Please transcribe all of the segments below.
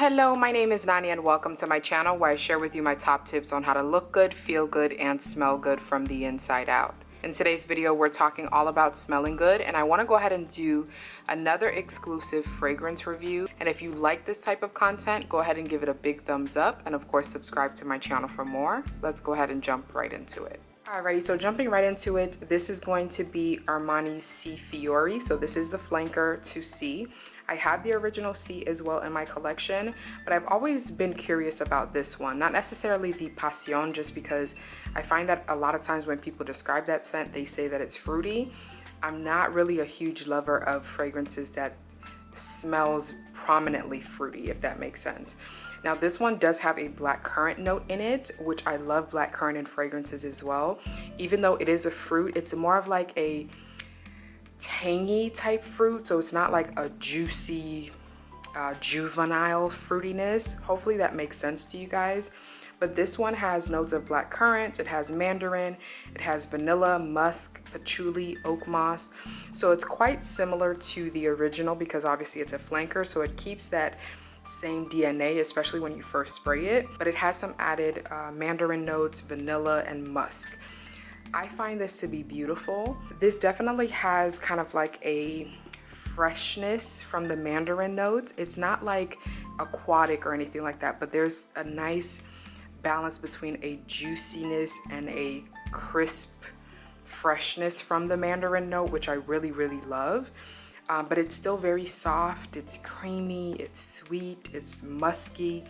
Hello, my name is Nani and welcome to my channel where I share with you my top tips on how to look good, feel good, and smell good from the inside out. In today's video, we're talking all about smelling good, and I want to go ahead and do another exclusive fragrance review. And if you like this type of content, go ahead and give it a big thumbs up, and of course subscribe to my channel for more. Let's go ahead and jump right into it. Alrighty, so jumping right into it, this is going to be Armani Si Fiori. So this is the flanker to C. I have the original C as well in my collection, but I've always been curious about this one. Not necessarily the Passion, just because I find that a lot of times when people describe that scent, they say that it's fruity. I'm not really a huge lover of fragrances that smells prominently fruity, if that makes sense. Now this one does have a black currant note in it, which I love black currant in fragrances as well. Even though it is a fruit, it's more of like a tangy type fruit, so it's not like a juicy juvenile fruitiness. Hopefully that makes sense to you guys. But this one has notes of black currant, it has mandarin, it has vanilla, musk, patchouli, oak moss. So it's quite similar to the original because obviously it's a flanker, so it keeps that same DNA, especially when you first spray it, but it has some added mandarin notes, vanilla, and musk. I find this to be beautiful. This definitely has kind of like a freshness from the mandarin notes. It's not like aquatic or anything like that, but there's a nice balance between a juiciness and a crisp freshness from the mandarin note, which I really love. But it's still very soft, it's creamy, it's sweet, it's musky.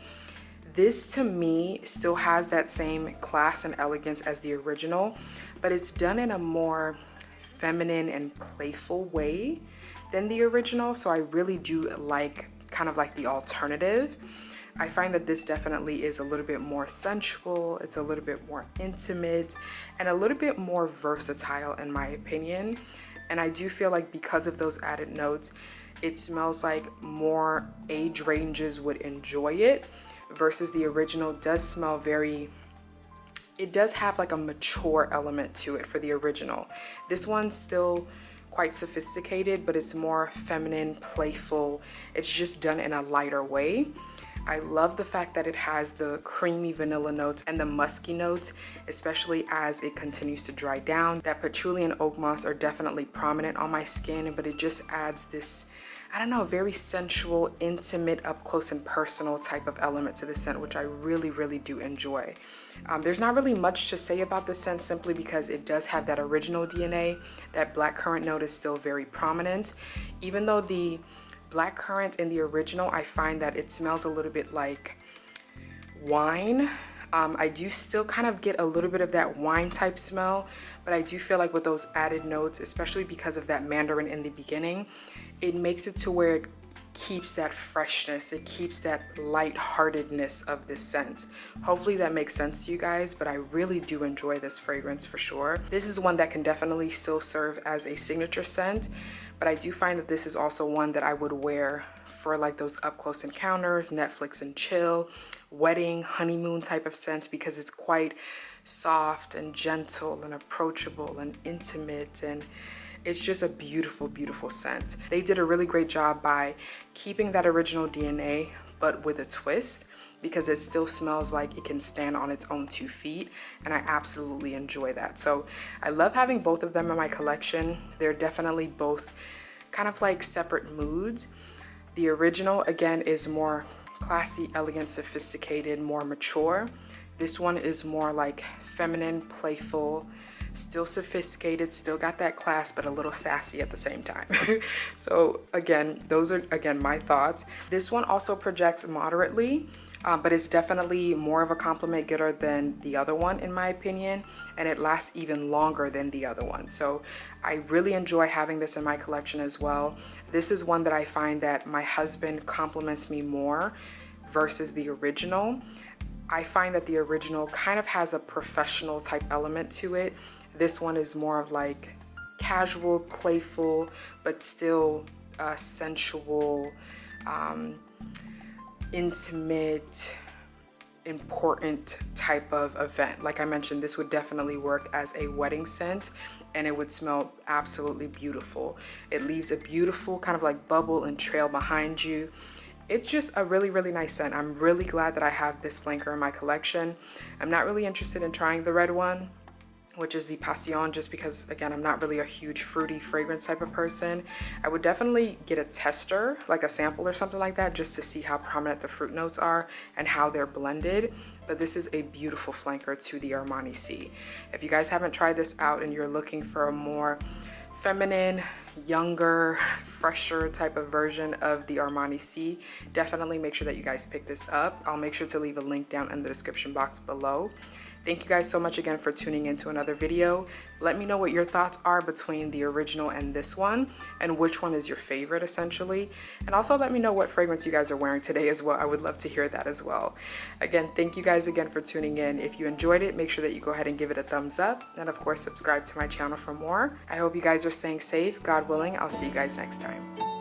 This to me still has that same class and elegance as the original, but it's done in a more feminine and playful way than the original. So I really do like kind of like the alternative. I find that this definitely is a little bit more sensual, it's a little bit more intimate, and a little bit more versatile in my opinion. And I do feel like because of those added notes, it smells like more age ranges would enjoy it, versus the original does smell very, it does have like a mature element to it for the original. This one's still quite sophisticated, but it's more feminine, playful. It's just done in a lighter way. I love the fact that it has the creamy vanilla notes and the musky notes, especially as it continues to dry down. That patchouli and oak moss are definitely prominent on my skin, but it just adds this, I don't know, very sensual, intimate, up close and personal type of element to the scent, which I really do enjoy. There's not really much to say about the scent simply because it does have that original DNA. That black currant note is still very prominent. Even though the black currant in the original, I find that it smells a little bit like wine. I do still kind of get a little bit of that wine type smell, but I do feel like with those added notes, especially because of that mandarin in the beginning, it makes it to where it keeps that freshness, it keeps that lightheartedness of this scent. Hopefully that makes sense to you guys, but I really do enjoy this fragrance for sure. This is one that can definitely still serve as a signature scent, but I do find that this is also one that I would wear for like those up close encounters, Netflix and chill, wedding, honeymoon type of scent, because it's quite soft and gentle and approachable and intimate, and it's just a beautiful scent. They did a really great job by keeping that original DNA, but with a twist, because it still smells like it can stand on its own 2 feet, and I absolutely enjoy that. So I love having both of them in my collection. They're definitely both kind of like separate moods. The original, again, is more classy, elegant, sophisticated, more mature. This one is more like feminine, playful, still sophisticated, still got that class, but a little sassy at the same time. So again, those are my thoughts. This one also projects moderately, but it's definitely more of a compliment getter than the other one in my opinion, and it lasts even longer than the other one. So I really enjoy having this in my collection as well. This is one that I find that my husband compliments me more versus the original. I find that the original kind of has a professional type element to it. This one is more of like casual, playful, but still sensual, intimate, important type of event. Like I mentioned, this would definitely work as a wedding scent, and it would smell absolutely beautiful. It leaves a beautiful kind of like bubble and trail behind you. it's just a really, really nice scent. I'm really glad that I have this flanker in my collection. I'm not really interested in trying the red one, which is the Passion, just because, again, I'm not really a huge fruity fragrance type of person. I would definitely get a tester, like a sample or something like that, just to see how prominent the fruit notes are and how they're blended. But this is a beautiful flanker to the Armani Si. If you guys haven't tried this out and you're looking for a more feminine, younger, fresher type of version of the Armani Si, definitely make sure that you guys pick this up. I'll make sure to leave a link down in the description box below. Thank you guys so much again for tuning into another video. Let me know what your thoughts are between the original and this one, and which one is your favorite essentially. And also let me know what fragrance you guys are wearing today as well. I would love to hear that as well. Again, thank you guys again for tuning in. If you enjoyed it, make sure that you go ahead and give it a thumbs up. And of course, subscribe to my channel for more. I hope you guys are staying safe. God willing, I'll see you guys next time.